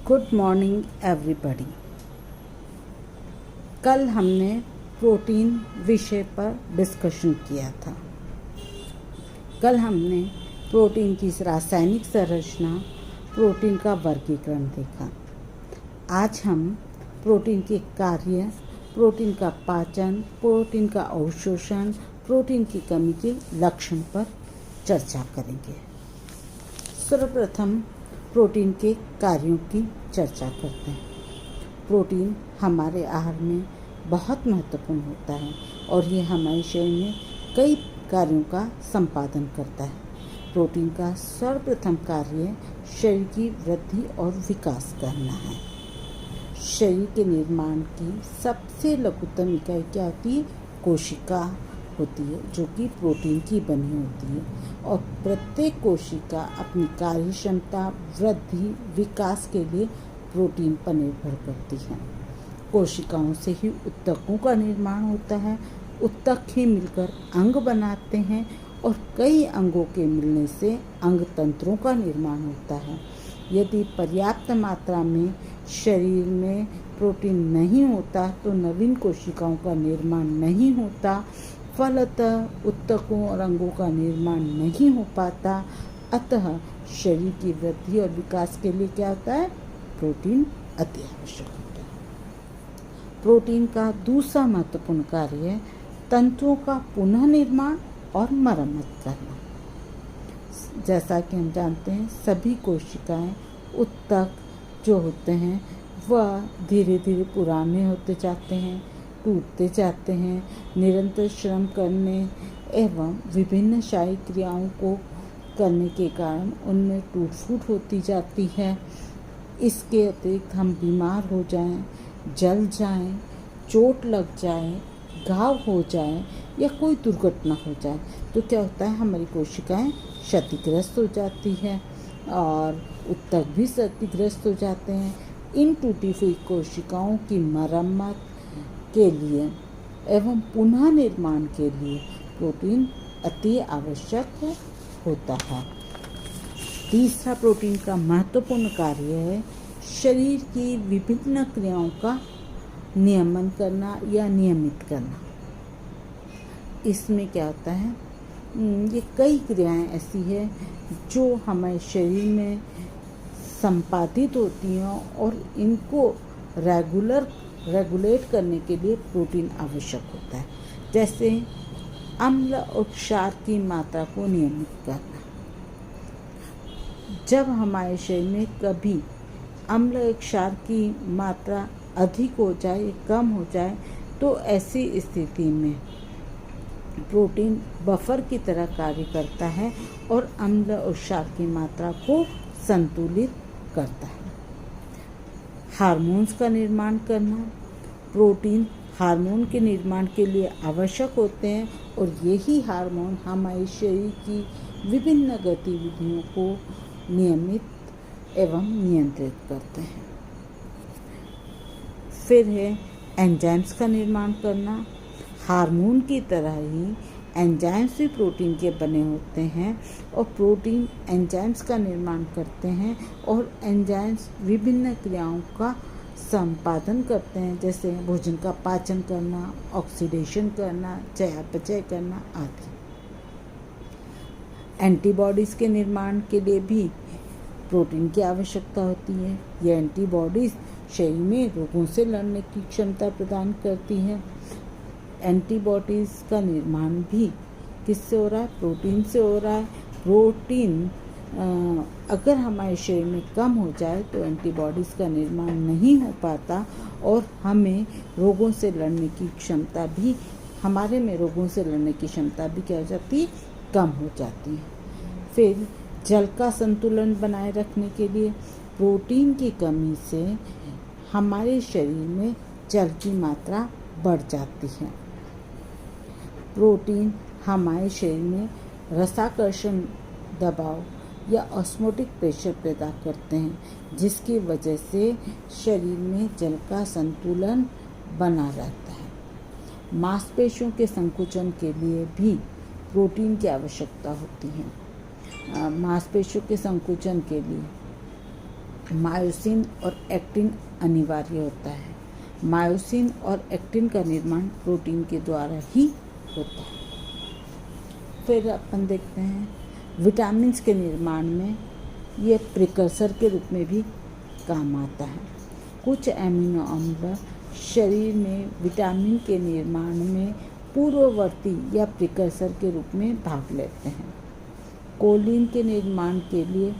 Good morning everybody. कल हमने protein विषय पर डिस्कशन किया था। कल हमने प्रोटीन की रासायनिक संरचना, प्रोटीन का वर्गीकरण देखा। आज हम प्रोटीन के कार्य, प्रोटीन का पाचन, प्रोटीन का अवशोषण, प्रोटीन की कमी के लक्षण पर चर्चा करेंगे। सर्वप्रथम प्रोटीन के कार्यों की चर्चा करते हैं। प्रोटीन हमारे आहार में बहुत महत्वपूर्ण होता है और ये हमारे शरीर में कई कार्यों का संपादन करता है। प्रोटीन का सर्वप्रथम कार्य शरीर की वृद्धि और विकास करना है। शरीर के निर्माण की सबसे लघुतम इकाई क्या होती है? कोशिका होती है, जो कि प्रोटीन की बनी होती है और प्रत्येक कोशिका अपनी कार्य क्षमता, वृद्धि, विकास के लिए प्रोटीन पर निर्भर करती है। कोशिकाओं से ही ऊतकों का निर्माण होता है। ऊतक ही मिलकर अंग बनाते हैं और कई अंगों के मिलने से अंग तंत्रों का निर्माण होता है। यदि पर्याप्त मात्रा में शरीर में प्रोटीन नहीं होता तो नवीन कोशिकाओं का निर्माण नहीं होता, फलतः ऊतकों और अंगों का निर्माण नहीं हो पाता। अतः शरीर की वृद्धि और विकास के लिए क्या होता है? प्रोटीन अति आवश्यक होता है। प्रोटीन का दूसरा महत्वपूर्ण कार्य है तंतुओं का पुनः निर्माण और मरम्मत करना। जैसा कि हम जानते हैं, सभी कोशिकाएं, ऊतक जो होते हैं वह धीरे धीरे पुराने होते जाते हैं, टूटते जाते हैं। निरंतर श्रम करने एवं विभिन्न शारीरिक क्रियाओं को करने के कारण उनमें टूट फूट होती जाती है। इसके अतिरिक्त हम बीमार हो जाएं, जल जाएं, चोट लग जाए, घाव हो जाए या कोई दुर्घटना हो जाए तो क्या होता है? हमारी कोशिकाएं क्षतिग्रस्त हो जाती हैं और ऊतक भी क्षतिग्रस्त हो जाते हैं। इन टूटी हुई कोशिकाओं की मरम्मत के लिए एवं पुनः निर्माण के लिए प्रोटीन अति आवश्यक होता है। तीसरा प्रोटीन का महत्वपूर्ण कार्य है शरीर की विभिन्न क्रियाओं का नियमन करना या नियमित करना। इसमें क्या होता है? ये कई क्रियाएं ऐसी है जो हमारे शरीर में संपादित होती हैं और इनको रेगुलेट करने के लिए प्रोटीन आवश्यक होता है। जैसे अम्ल और क्षार की मात्रा को नियमित करना। जब हमारे शरीर में कभी अम्ल और क्षार की मात्रा अधिक हो जाए, कम हो जाए, तो ऐसी स्थिति में प्रोटीन बफर की तरह कार्य करता है और अम्ल और क्षार की मात्रा को संतुलित करता है। हार्मोन्स का निर्माण करना। प्रोटीन हार्मोन के निर्माण के लिए आवश्यक होते हैं और यही हार्मोन हमारे शरीर की विभिन्न गतिविधियों को नियमित एवं नियंत्रित करते हैं। फिर है एंजाइम्स का निर्माण करना। हार्मोन की तरह ही एंजाइम्स भी प्रोटीन के बने होते हैं और प्रोटीन एंजाइम्स का निर्माण करते हैं और एंजाइम्स विभिन्न क्रियाओं का संपादन करते हैं, जैसे भोजन का पाचन करना, ऑक्सीडेशन करना, चयापचय करना आदि। एंटीबॉडीज के निर्माण के लिए भी प्रोटीन की आवश्यकता होती है। ये एंटीबॉडीज शरीर में रोगों से लड़ने की क्षमता प्रदान करती है। एंटीबॉडीज का निर्माण भी किससे हो रहा है? प्रोटीन से हो रहा है। प्रोटीन अगर हमारे शरीर में कम हो जाए तो एंटीबॉडीज का निर्माण नहीं हो पाता और हमें रोगों से लड़ने की क्षमता भी, हमारे में रोगों से लड़ने की क्षमता भी क्या हो जाती है? कम हो जाती है। फिर जल का संतुलन बनाए रखने के लिए प्रोटीन की कमी से हमारे शरीर में जल की मात्रा बढ़ जाती है। प्रोटीन हमारे शरीर में रसाकर्षण दबाव या ऑस्मोटिक प्रेशर पैदा करते हैं, जिसकी वजह से शरीर में जल का संतुलन बना रहता है। मांसपेशियों के संकुचन के लिए भी प्रोटीन की आवश्यकता होती है। मांसपेशियों के संकुचन के लिए मायोसिन और एक्टिन अनिवार्य होता है। मायोसिन और एक्टिन का निर्माण प्रोटीन के द्वारा ही होता है। फिर अपन देखते हैं विटामिन्स के निर्माण में ये प्रिकर्सर के रूप में भी काम आता है। कुछ एमिनो अम्ल शरीर में विटामिन के निर्माण में पूर्ववर्ती या प्रिकर्सर के रूप में भाग लेते हैं। कोलिन के निर्माण के लिए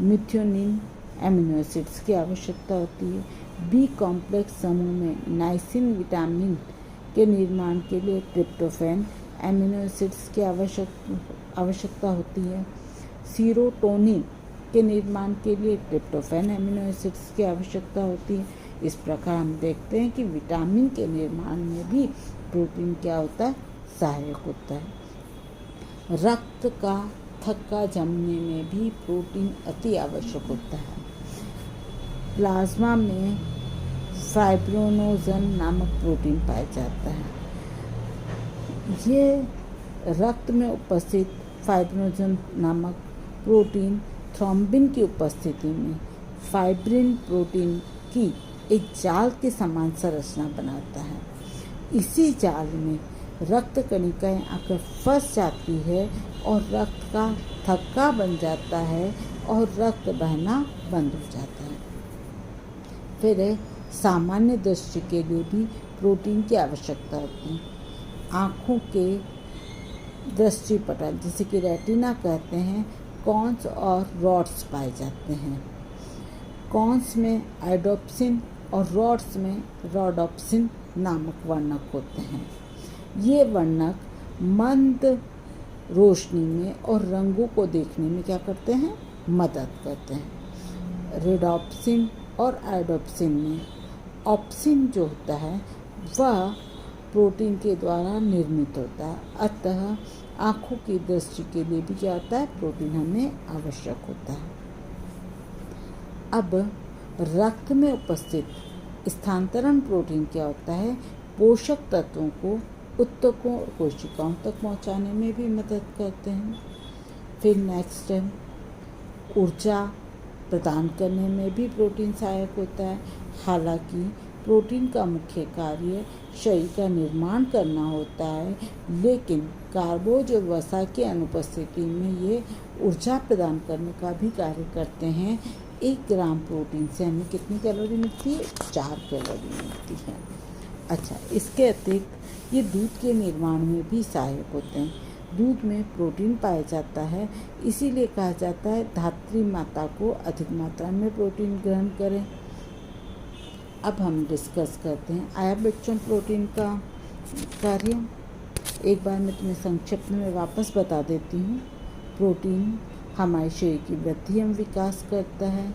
मिथ्योनिन एमिनो एसिड्स की आवश्यकता होती है। बी कॉम्प्लेक्स समूह में नाइसिन विटामिन के निर्माण के लिए ट्रिप्टोफैन एमिनो एसिड्स की आवश्यकता होती है। सीरोटोनिन के निर्माण के लिए ट्रिप्टोफैन एमिनो एसिड्स की आवश्यकता होती है। इस प्रकार हम देखते हैं कि विटामिन के निर्माण में भी प्रोटीन क्या होता है, सहायक होता है। रक्त का थक्का जमने में भी प्रोटीन अति आवश्यक होता है। प्लाज्मा में फाइब्रोनोजन नामक प्रोटीन पाया जाता है। ये रक्त में उपस्थित फाइब्रोनोजन नामक प्रोटीन थ्रोम्बिन की उपस्थिति में फाइब्रिन प्रोटीन की एक जाल के समान संरचना बनाता है। इसी जाल में रक्त कणिकाएं आकर फंस जाती है और रक्त का थक्का बन जाता है और रक्त बहना बंद हो जाता है। फिर सामान्य दृष्टि के लिए भी प्रोटीन की आवश्यकता होती है। आँखों के दृष्टिपटल जिसे कि रेटिना कहते हैं, कॉन्स और रॉड्स पाए जाते हैं। कॉन्स में आइडोप्सिन और रॉड्स में रोडोप्सिन नामक वर्णक होते हैं। ये वर्णक मंद रोशनी में और रंगों को देखने में क्या करते हैं, मदद करते हैं। रेडोप्सिन और आइडोप्सिन में ऑप्सिन जो होता है वह प्रोटीन के द्वारा निर्मित होता है। अतः आँखों की दृष्टि के लिए भी क्या होता है, प्रोटीन हमें आवश्यक होता है। अब रक्त में उपस्थित स्थानांतरण प्रोटीन क्या होता है, पोषक तत्वों को ऊतकों और कोशिकाओं तक पहुंचाने में भी मदद करते हैं। फिर नेक्स्ट है ऊर्जा प्रदान करने में भी प्रोटीन सहायक होता है। हालांकि प्रोटीन का मुख्य कार्य शरीर का निर्माण करना होता है, लेकिन कार्बोज और वसा की अनुपस्थिति में ये ऊर्जा प्रदान करने का भी कार्य करते हैं। 1 ग्राम प्रोटीन से हमें कितनी कैलोरी मिलती है, 4 कैलोरी मिलती है। अच्छा, इसके अतिरिक्त ये दूध के निर्माण में भी सहायक होते हैं। दूध में प्रोटीन पाया जाता है, इसीलिए कहा जाता है धात्री माता को अधिक मात्रा में प्रोटीन ग्रहण करें। अब हम डिस्कस करते हैं, आया बच्चों प्रोटीन का कार्य। एक बार मैं तुम्हें संक्षिप्त में वापस बता देती हूँ। प्रोटीन हमारे शरीर की वृद्धि एवं विकास करता है,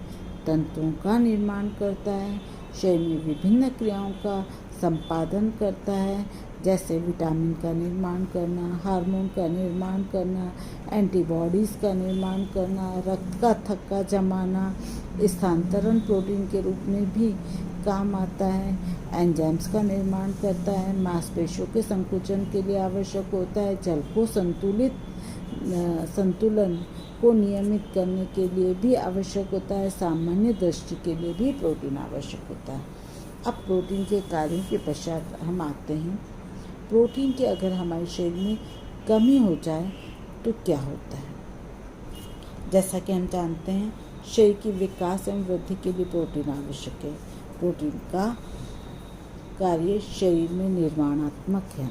तंतुओं का निर्माण करता है, शरीर में विभिन्न क्रियाओं का संपादन करता है, जैसे विटामिन का निर्माण करना, हार्मोन का निर्माण करना, एंटीबॉडीज़ का निर्माण करना, रक्त का थक्का जमाना, स्थानांतरण प्रोटीन के रूप में भी काम आता है, एंजाइम्स का निर्माण करता है, मांसपेशियों के संकुचन के लिए आवश्यक होता है, जल को संतुलन को नियमित करने के लिए भी आवश्यक होता है, सामान्य दृष्टि के लिए भी प्रोटीन आवश्यक होता है। अब प्रोटीन के कार्यों के पश्चात हम आते हैं। प्रोटीन की अगर हमारे शरीर में कमी हो जाए तो क्या होता है। जैसा कि हम जानते हैं, शरीर की विकास एवं वृद्धि के लिए प्रोटीन आवश्यक है। प्रोटीन का कार्य शरीर में निर्माणात्मक है।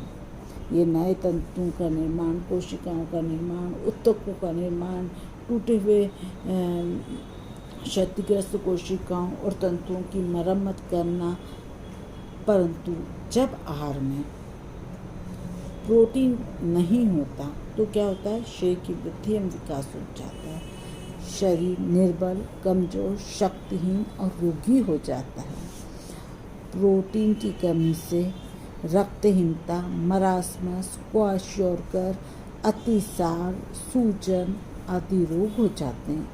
ये नए तंतुओं का निर्माण, कोशिकाओं का निर्माण, ऊतकों का निर्माण, टूटे हुए क्षतिग्रस्त कोशिकाओं और तंतुओं की मरम्मत करना। परंतु जब आहार में प्रोटीन नहीं होता तो क्या होता है, शरीर की वृद्धि एवं विकास रुक जाता है, शरीर निर्बल, कमजोर, शक्तिहीन और रोगी हो जाता है। प्रोटीन की कमी से रक्तहीनता, मरासमस, क्वाशियोरकर, अतिसार, सूजन आदि रोग हो जाते हैं।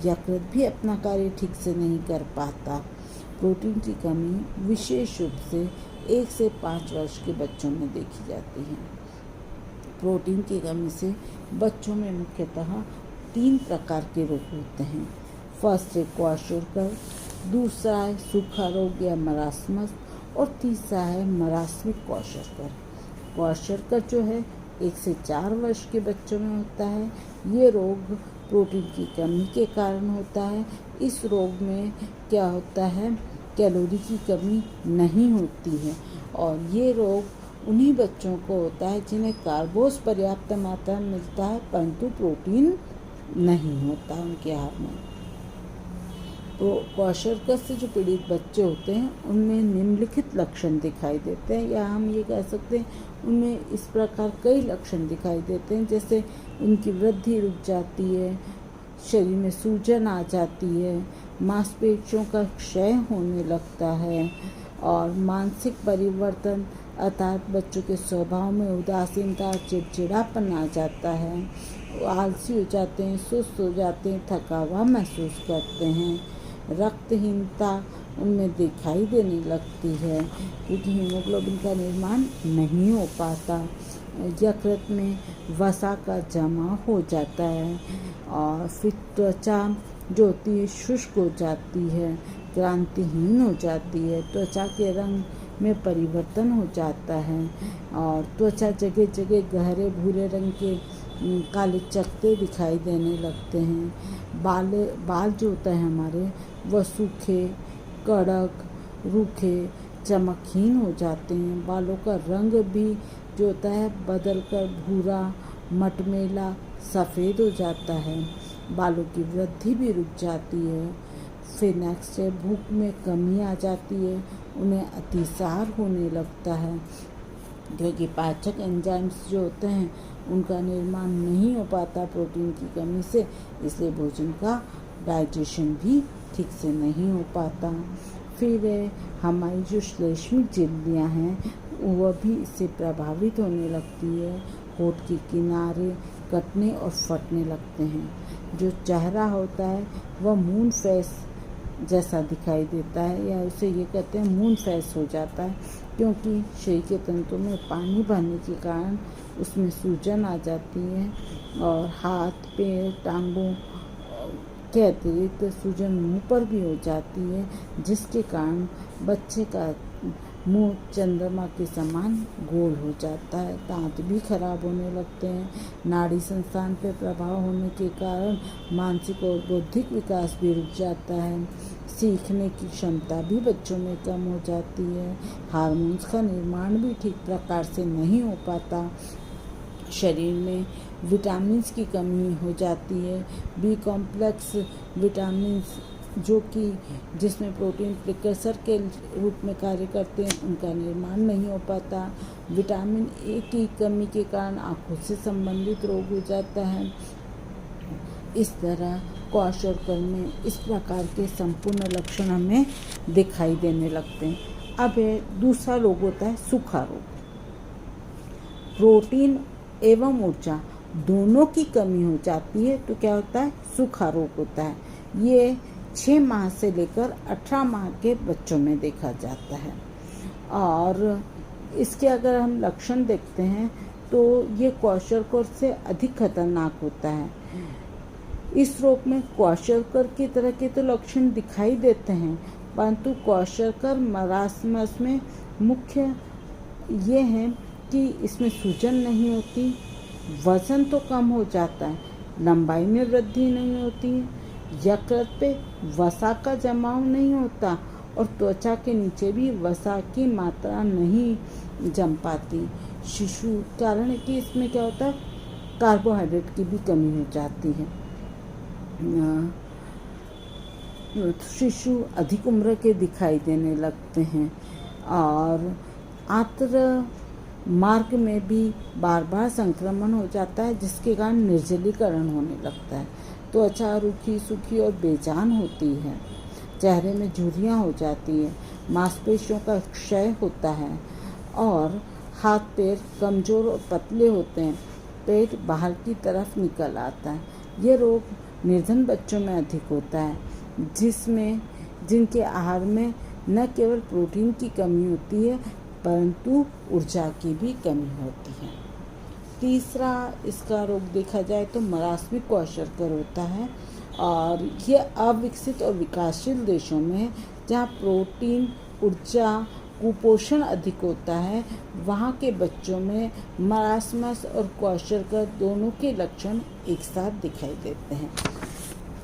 यकृत भी अपना कार्य ठीक से नहीं कर पाता। प्रोटीन की कमी विशेष रूप से 1 से 5 वर्ष के बच्चों में देखी जाती है। प्रोटीन की कमी से बच्चों में मुख्यतः 3 प्रकार के रोग होते हैं। फर्स्ट है क्वाशोरकर, दूसरा है सूखा रोग या मरासमस और तीसरा है मरासमिक क्वाशोरकर। क्वाशोरकर जो है 1 से 4 वर्ष के बच्चों में होता है। ये रोग प्रोटीन की कमी के कारण होता है। इस रोग में क्या होता है, कैलोरी की कमी नहीं होती है और ये रोग उन्हीं बच्चों को होता है जिन्हें कार्बोस पर्याप्त मात्रा में मिलता है परंतु प्रोटीन नहीं होता उनके आहार में। तो क्वाशोरकर से जो पीड़ित बच्चे होते हैं उनमें निम्नलिखित लक्षण दिखाई देते हैं, या हम ये कह सकते हैं उनमें इस प्रकार कई लक्षण दिखाई देते हैं, जैसे उनकी वृद्धि रुक जाती है, शरीर में सूजन आ जाती है, मांसपेशियों का क्षय होने लगता है और मानसिक परिवर्तन अर्थात बच्चों के स्वभाव में उदासीनता, चिड़चिड़ापन आ जाता है, आलसी हो जाते हैं, सुस्त हो जाते हैं, थकावा महसूस करते हैं, रक्तहीनता उनमें दिखाई देने लगती है क्योंकि हीमोग्लोबिन का निर्माण नहीं हो पाता, यकृत में वसा का जमा हो जाता है और फिर त्वचा जो होती है शुष्क हो जाती है, क्रांतिहीन हो जाती है, त्वचा के रंग में परिवर्तन हो जाता है और त्वचा जगह जगह गहरे भूरे रंग के काले चकत्ते दिखाई देने लगते हैं। बाल जो होता है हमारे वह सूखे, कड़क, रूखे, चमकहीन हो जाते हैं। बालों का रंग भी जो होता है बदलकर भूरा, मटमैला, सफ़ेद हो जाता है। बालों की वृद्धि भी रुक जाती है। फिर नेक्स्ट है भूख में कमी आ जाती है, उन्हें अतिसार होने लगता है क्योंकि पाचक एंजाइम्स जो होते हैं उनका निर्माण नहीं हो पाता प्रोटीन की कमी से, इसलिए भोजन का डाइजेशन भी ठीक से नहीं हो पाता। फिर हमारी जो श्लेष्मिक झिल्लियाँ हैं वह भी इससे प्रभावित होने लगती है। होठ के किनारे कटने और फटने लगते हैं। जो चेहरा होता है वह मून फेस जैसा दिखाई देता है, या उसे ये कहते हैं मून फेस हो जाता है क्योंकि शरीर के तंतुओं में पानी भरने के कारण उसमें सूजन आ जाती है और हाथ, पैर, टांगों के अतिरिक्त सूजन मुंह पर भी हो जाती है, जिसके कारण बच्चे का मुंह चंद्रमा के समान गोल हो जाता है। दांत भी खराब होने लगते हैं। नाड़ी संस्थान पर प्रभाव होने के कारण मानसिक और बौद्धिक विकास भी रुक जाता है। सीखने की क्षमता भी बच्चों में कम हो जाती है। हार्मोन्स का निर्माण भी ठीक प्रकार से नहीं हो पाता। शरीर में विटामिन्स की कमी हो जाती है। बी कॉम्प्लेक्स विटामिन्स जो कि जिसमें प्रोटीन प्रिकर्सर के रूप में कार्य करते हैं उनका निर्माण नहीं हो पाता। विटामिन ए की कमी के कारण आँखों से संबंधित रोग हो जाता है। इस तरह क्वाशोरकर में इस प्रकार के संपूर्ण लक्षण हमें दिखाई देने लगते हैं। अब दूसरा रोग होता है सूखा रोग। प्रोटीन एवं ऊर्जा दोनों की कमी हो जाती है तो क्या होता है, सूखा रोग होता है। ये 6 माह से लेकर 18 माह के बच्चों में देखा जाता है और इसके अगर हम लक्षण देखते हैं तो ये क्वाशोरकर से अधिक खतरनाक होता है। इस रोग में क्वाशोरकर की तरह के तो लक्षण दिखाई देते हैं, परंतु क्वाशोरकर मरासमस में मुख्य ये है कि इसमें सूजन नहीं होती, वजन तो कम हो जाता है, लंबाई में वृद्धि नहीं होती है, यकृत पे वसा का जमाव नहीं होता और त्वचा के नीचे भी वसा की मात्रा नहीं जम पाती। शिशु कारण है कि इसमें क्या होता है, कार्बोहाइड्रेट की भी कमी हो जाती है। शिशु अधिक उम्र के दिखाई देने लगते हैं और आंत्र मार्ग में भी बार बार संक्रमण हो जाता है, जिसके कारण निर्जलीकरण होने लगता है। त्वचा रूखी, सूखी और बेजान होती है। चेहरे में झुर्रियाँ हो जाती है, मांसपेशियों का क्षय होता है और हाथ पैर कमज़ोर और पतले होते हैं, पेट बाहर की तरफ निकल आता है। ये रोग निर्धन बच्चों में अधिक होता है, जिनके आहार में न केवल प्रोटीन की कमी होती है परंतु ऊर्जा की भी कमी होती है। तीसरा इसका रोग देखा जाए तो मरासमिक क्वाशोरकर होता है और ये अविकसित और विकासशील देशों में जहाँ प्रोटीन, ऊर्जा, कुपोषण अधिक होता है, वहाँ के बच्चों में मरासमस और क्वाशरकर दोनों के लक्षण एक साथ दिखाई देते हैं।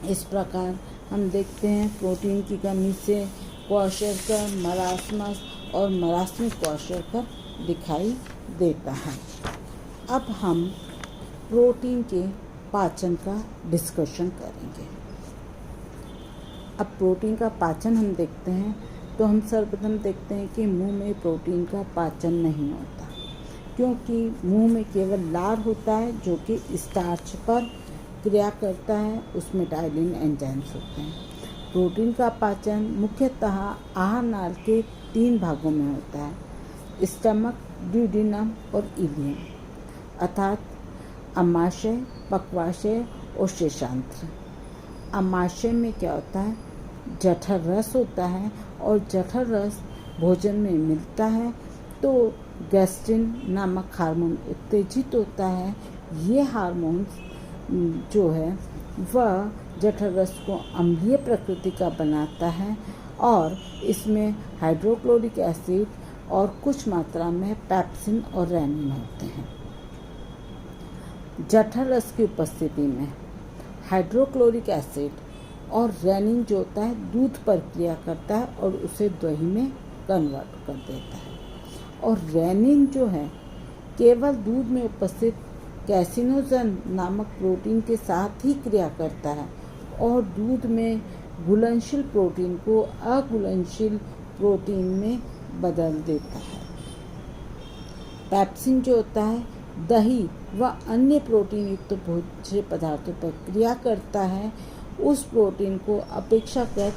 इस प्रकार हम देखते हैं प्रोटीन की कमी से क्वाशरकर, मरासमस और मरासमिक क्वाशरकर दिखाई देता है। अब हम प्रोटीन के पाचन का डिस्कशन करेंगे। अब प्रोटीन का पाचन हम देखते हैं तो हम सर्वप्रथम देखते हैं कि मुंह में प्रोटीन का पाचन नहीं होता, क्योंकि मुंह में केवल लार होता है जो कि स्टार्च पर क्रिया करता है, उसमें टाइलिन एंजाइम्स होते हैं। प्रोटीन का पाचन मुख्यतः आहार नाल के 3 भागों में होता है, स्टमक, ड्यूडेनम और इलियम, अर्थात अमाशय, पक्वाशय और शेषांत्र। अमाशय में क्या होता है, जठर रस होता है और जठर रस भोजन में मिलता है तो गैस्ट्रिन नामक हार्मोन उत्तेजित होता है। ये हार्मोन्स जो है वह जठर रस को अम्लीय प्रकृति का बनाता है और इसमें हाइड्रोक्लोरिक एसिड और कुछ मात्रा में पेप्सिन और रेनिन होते हैं। जठर रस की उपस्थिति में हाइड्रोक्लोरिक एसिड और रेनिन जो होता है दूध पर क्रिया करता है और उसे दही में कन्वर्ट कर देता है। और रेनिन जो है केवल दूध में उपस्थित कैसिनोजन नामक प्रोटीन के साथ ही क्रिया करता है और दूध में घुलनशील प्रोटीन को अघुलनशील प्रोटीन में बदल देता है। पेप्सिन जो होता है दही व अन्य प्रोटीन युक्त भोज्य पदार्थों पर क्रिया करता है, उस प्रोटीन को अपेक्षाकृत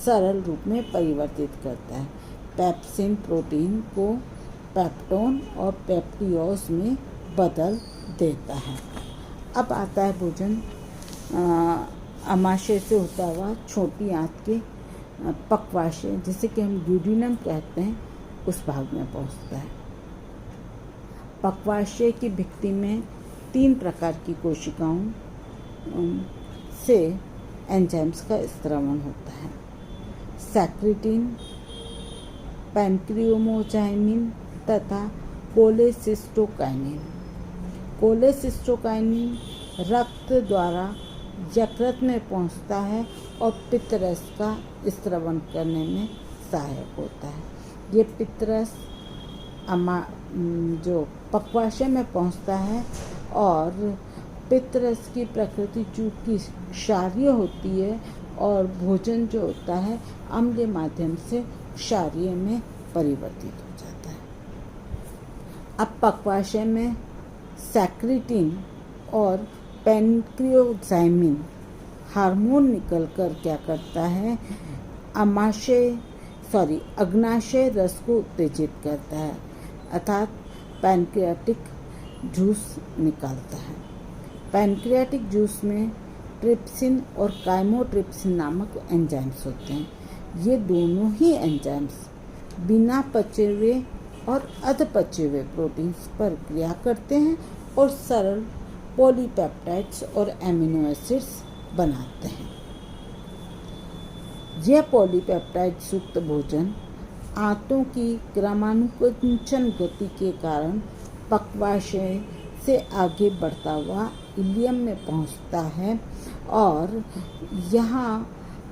सरल रूप में परिवर्तित करता है। पेप्सिन प्रोटीन को पेप्टोन और पेप्टियोज में बदल देता है। अब आता है भोजन अमाशय से होता हुआ छोटी आंत के पक्वाशय, जिसे कि हम ड्यूडेनम कहते हैं, उस भाग में पहुंचता है। पक्वाशय की भित्ति में 3 प्रकार की कोशिकाओं से एंजाइम्स का स्त्रवण होता है, सैक्रिटिन, पैनक्रियोमोजाइमिन तथा कोलेसिस्टोकाइनिन। कोलेसिस्टोकाइनिन रक्त द्वारा यकृत में पहुंचता है और पित्तरस का स्त्रवण करने में सहायक होता है। ये पित्तरस जो पक्वाशय में पहुंचता है और पित्तरस की प्रकृति चूंकि क्षारीय होती है और भोजन जो होता है अम्ल माध्यम से क्षारीय में परिवर्तित हो जाता है। अब पक्वाशय में सैक्रिटिन और पैनक्रियोजाइमिन हार्मोन निकलकर क्या करता है, अग्नाशय रस को उत्तेजित करता है, अर्थात पैनक्रियाटिक जूस निकालता है। पैनक्रियाटिक जूस में ट्रिप्सिन और काइमोट्रिप्सिन नामक एंजाइम्स होते हैं। ये दोनों ही एंजाइम्स बिना पचे हुए और अध पचे हुए प्रोटीन्स पर क्रिया करते हैं और सरल पॉलीपेप्टाइड्स और एमिनो एसिड्स बनाते हैं। यह पॉलीपेप्टाइड्स युक्त भोजन आंतों की क्रमानुकुंचन गति के कारण पक्वाशय से आगे बढ़ता हुआ इलियम में पहुंचता है और यहाँ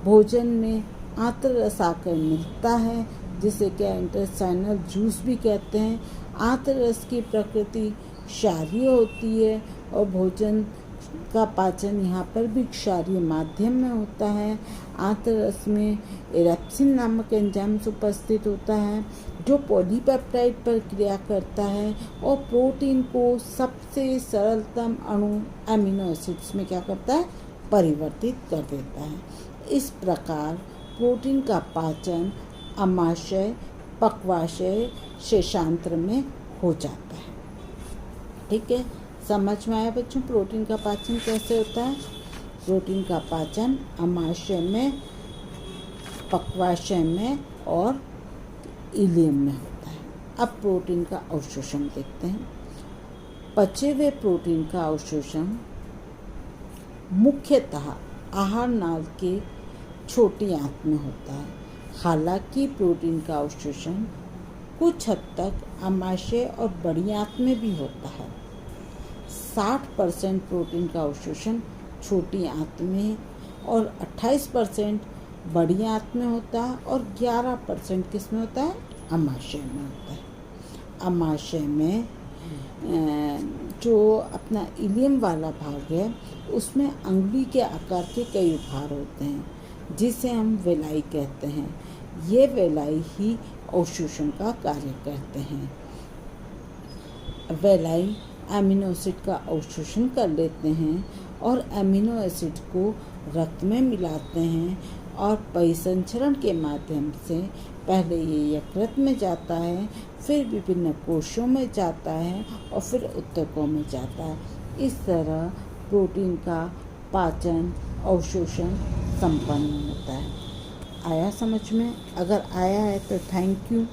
भोजन में आंत्ररस आकर मिलता है, जिसे क्या इंटेस्टाइनल जूस भी कहते हैं। आंत्ररस की प्रकृति क्षारीय होती है और भोजन का पाचन यहाँ पर भी क्षारीय माध्यम में होता है। आंत्ररस में एरेप्सिन नामक एंजाइम उपस्थित होता है जो पॉलीपेप्टाइड पर क्रिया करता है और प्रोटीन को सबसे सरलतम अणु एमिनो एसिड्स में क्या करता है, परिवर्तित कर देता है। इस प्रकार प्रोटीन का पाचन अमाशय, पक्वाशय, शेषांत्र में हो जाता है। ठीक है, समझ में आया बच्चों प्रोटीन का पाचन कैसे होता है। प्रोटीन का पाचन अमाशय में, पक्वाशय में और इलियम में होता है। अब प्रोटीन का अवशोषण देखते हैं। पचे हुए प्रोटीन का अवशोषण मुख्यतः आहार नाल के छोटी आंत में होता है। हालांकि प्रोटीन का अवशोषण कुछ हद तक आमाशय और बड़ी आंत में भी होता है। 60% प्रोटीन का अवशोषण छोटी आंत में और 28% बड़ी आंत में होता है और 11% किस में होता है? आमाशय में होता है। आमाशय में जो अपना इलियम वाला भाग है उसमें अंगुली के आकार के कई उभार होते हैं जिसे हम वेलाई कहते हैं। ये वेलाई ही अवशोषण का कार्य करते हैं। वेलाई अमीनो एसिड का अवशोषण कर लेते हैं और अमीनो एसिड को रक्त में मिलाते हैं और परिसंचरण के माध्यम से पहले ये यकृत में जाता है, फिर विभिन्न कोशों में जाता है और फिर उत्तकों में जाता है। इस तरह प्रोटीन का पाचन अवशोषण संपन्न होता है। आया समझ में? अगर आया है तो थैंक यू।